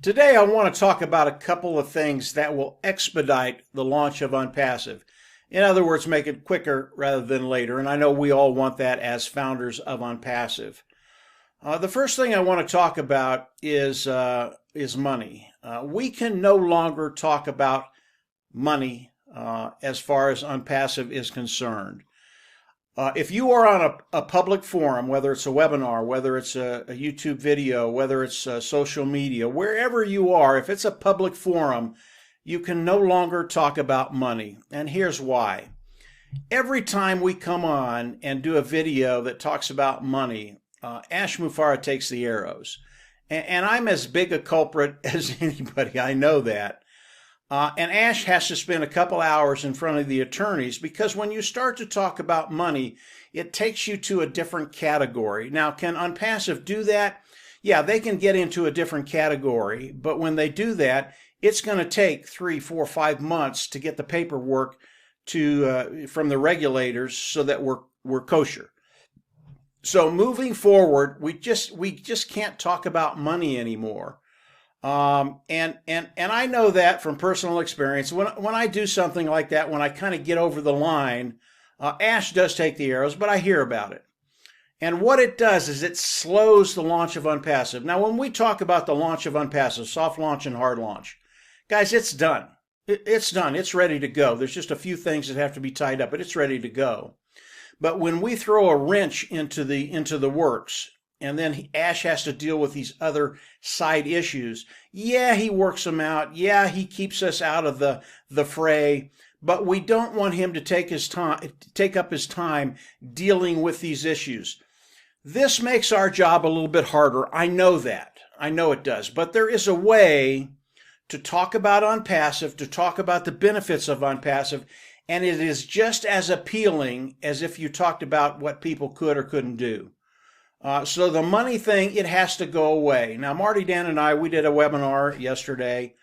Today, I want to talk about a couple of things that will expedite the launch of Onpassive. In other words, make it quicker rather than later. And I know we all want that as founders of Onpassive. The first thing I want to talk about is money. We can no longer talk about money as far as Onpassive is concerned. If you are on a public forum, whether it's a webinar, whether it's a YouTube video, whether it's social media, wherever you are, if it's a public forum, you can no longer talk about money. And here's why. Every time we come on and do a video that talks about money, Ash Mufareh takes the arrows. And I'm as big a culprit as anybody, I know that. And Ash has to spend a couple hours in front of the attorneys because when you start to talk about money, it takes you to a different category. Now, can Onpassive do that? Yeah, they can get into a different category, but when they do that, it's going to take 3, 4, 5 months to get the paperwork from the regulators so that we're kosher. So moving forward, we just can't talk about money anymore. And I know that from personal experience. When I do something like that, when I kind of get over the line, Ash does take the arrows, but I hear about it. And what it does is it slows the launch of Onpassive. Now, when we talk about the launch of Onpassive, soft launch and hard launch, guys, it's done. It's done. It's ready to go. There's just a few things that have to be tied up, but it's ready to go. But when we throw a wrench into the works, and then Ash has to deal with these other side issues. Yeah, he works them out. Yeah, he keeps us out of the fray. But we don't want him to take up his time dealing with these issues. This makes our job a little bit harder. I know that. I know it does. But there is a way to talk about Onpassive, to talk about the benefits of Onpassive, and it is just as appealing as if you talked about what people could or couldn't do. So the money thing, it has to go away. Now, Marty, Dan, and I, we did a webinar yesterday.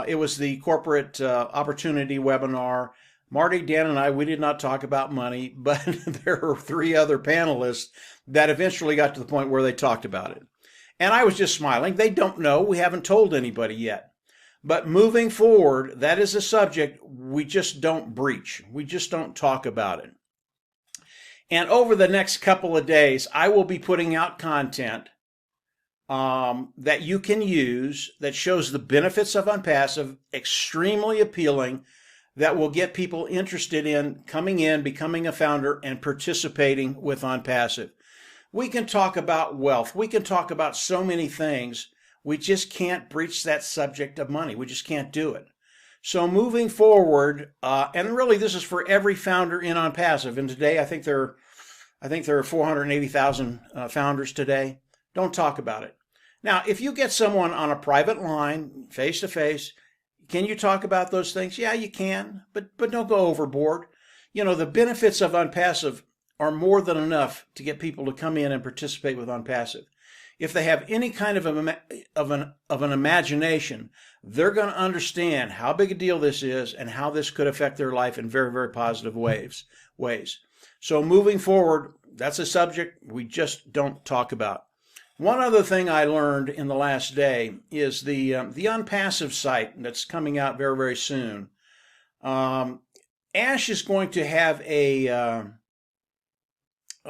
It was the corporate opportunity webinar. Marty, Dan, and I, we did not talk about money, but there were 3 other panelists that eventually got to the point where they talked about it. And I was just smiling. They don't know. We haven't told anybody yet. But moving forward, that is a subject we just don't breach. We just don't talk about it. And over the next couple of days, I will be putting out content that you can use that shows the benefits of Onpassive, extremely appealing, that will get people interested in coming in, becoming a founder, and participating with Onpassive. We can talk about wealth. We can talk about so many things. We just can't breach that subject of money. We just can't do it. So moving forward, and really this is for every founder in Onpassive, and today I think there are 480,000 founders today. Don't talk about it. Now, if you get someone on a private line, face to face, can you talk about those things? Yeah, you can, but don't go overboard. You know, the benefits of Onpassive are more than enough to get people to come in and participate with Onpassive. If they have any kind of an imagination, they're going to understand how big a deal this is and how this could affect their life in very, very positive ways. So moving forward, that's a subject we just don't talk about. One other thing I learned in the last day is the Onpassive site that's coming out very, very soon. Ash is going to have a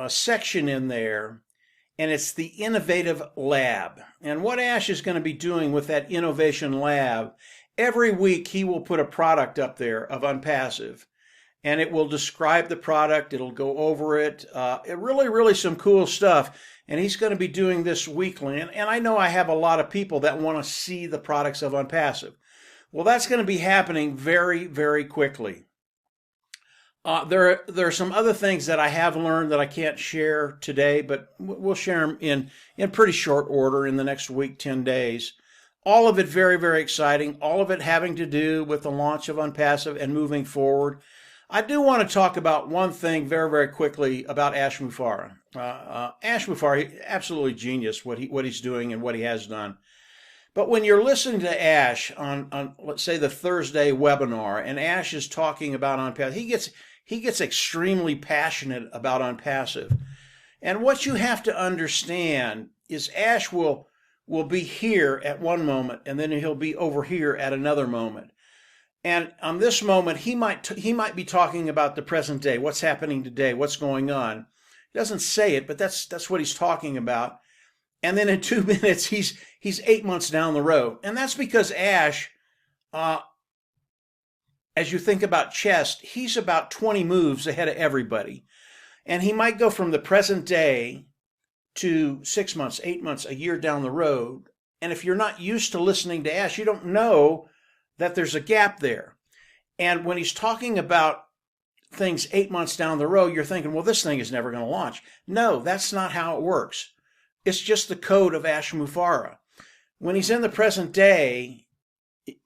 section in there, and it's the Innovative Lab. And what Ash is going to be doing with that Innovation Lab, every week he will put a product up there of Onpassive. And it will describe the product. It'll go over it. Really some cool stuff. And he's going to be doing this weekly. And I know I have a lot of people that want to see the products of Onpassive. Well, that's going to be happening very, very quickly. There are some other things that I have learned that I can't share today, but we'll share them in pretty short order in the next week, 10 days. All of it very, very exciting. All of it having to do with the launch of Onpassive and moving forward. I do want to talk about one thing very, very quickly about Ash Mufareh. Ash Mufareh, absolutely genius what he's doing and what he has done. But when you're listening to Ash on let's say the Thursday webinar, and Ash is talking about Onpassive, he gets extremely passionate about Onpassive. And what you have to understand is Ash will will be here at one moment, and then he'll be over here at another moment. And on this moment, he might be talking about the present day, what's happening today, what's going on. He doesn't say it, but that's what he's talking about. And then in 2 minutes, he's 8 months down the road. And that's because Ash, as you think about chess, he's about 20 moves ahead of everybody. And he might go from the present day to 6 months, 8 months, a year down the road. And if you're not used to listening to Ash, you don't know that there's a gap there. And when he's talking about things 8 months down the road, you're thinking, well, this thing is never going to launch. No, that's not how it works. It's just the code of Ash Mufareh. When he's in the present day,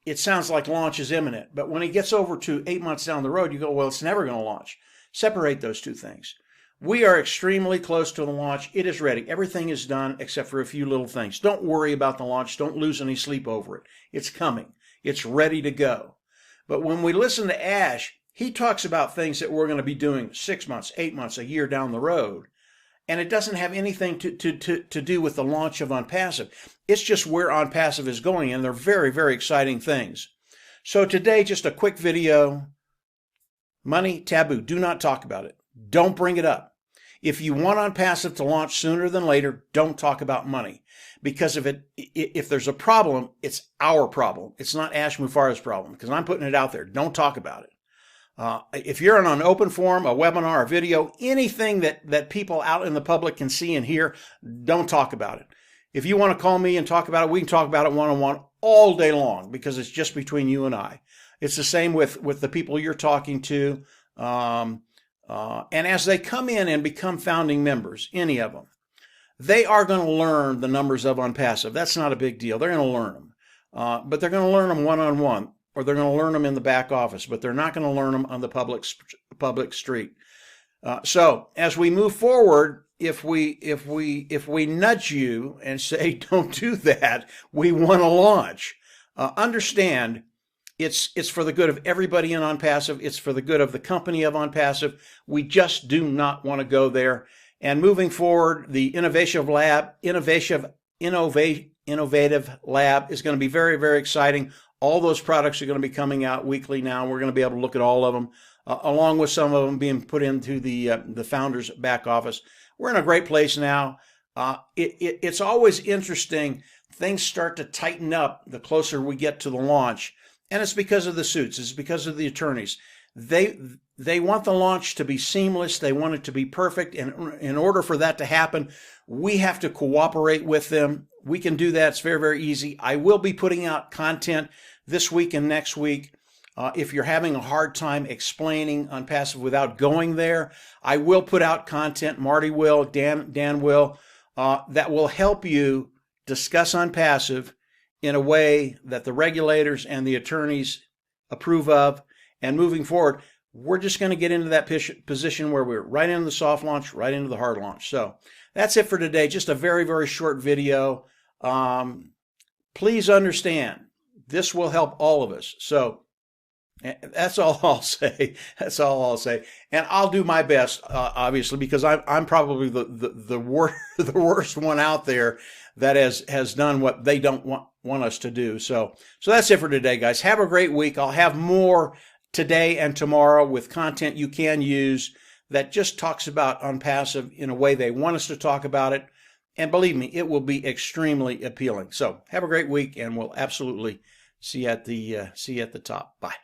it sounds like launch is imminent. But when he gets over to 8 months down the road, you go, well, it's never going to launch. Separate those two things. We are extremely close to the launch. It is ready. Everything is done except for a few little things. Don't worry about the launch. Don't lose any sleep over it. It's coming. It's ready to go. But when we listen to Ash, he talks about things that we're going to be doing 6 months, 8 months, a year down the road. And it doesn't have anything to do with the launch of Onpassive. It's just where Onpassive is going, and they're very, very exciting things. So today, just a quick video. Money, taboo. Do not talk about it. Don't bring it up. If you want Onpassive to launch sooner than later, don't talk about money. Because if there's a problem, it's our problem. It's not Ash Mufareh's problem, because I'm putting it out there. Don't talk about it. If you're on an open forum, a webinar, a video, anything that people out in the public can see and hear, don't talk about it. If you want to call me and talk about it, we can talk about it one-on-one all day long, because it's just between you and I. It's the same with the people you're talking to. And as they come in and become founding members, any of them, they are going to learn the numbers of Onpassive. That's not a big deal. They're going to learn them. But they're going to learn them one-on-one, or they're going to learn them in the back office, but they're not going to learn them on the public street. So as we move forward, if we nudge you and say, don't do that, we want to launch. Understand, it's for the good of everybody in Onpassive. It's for the good of the company of Onpassive. We just do not want to go there. And moving forward, the innovative lab is going to be very, very exciting. All those products are going to be coming out weekly now. We're going to be able to look at all of them, along with some of them being put into the founders' back office. We're in a great place now. It's always interesting. Things start to tighten up the closer we get to the launch, and it's because of the suits. It's because of the attorneys. They want the launch to be seamless. They want it to be perfect. And in order for that to happen, we have to cooperate with them. We can do that. It's very, very easy. I will be putting out content this week and next week. If you're having a hard time explaining Onpassive without going there, I will put out content. Marty will, Dan will, that will help you discuss Onpassive in a way that the regulators and the attorneys approve of. And moving forward, we're just going to get into that position where we're right into the soft launch, right into the hard launch. So that's it for today. Just a very, very short video. Please understand, this will help all of us. So that's all I'll say. That's all I'll say. And I'll do my best, obviously, because I'm probably the worst one out there that has done what they don't want us to do. So that's it for today, guys. Have a great week. I'll have more today and tomorrow with content you can use that just talks about Onpassive in a way they want us to talk about it. And believe me, it will be extremely appealing. So have a great week, and we'll absolutely see you at the top. Bye.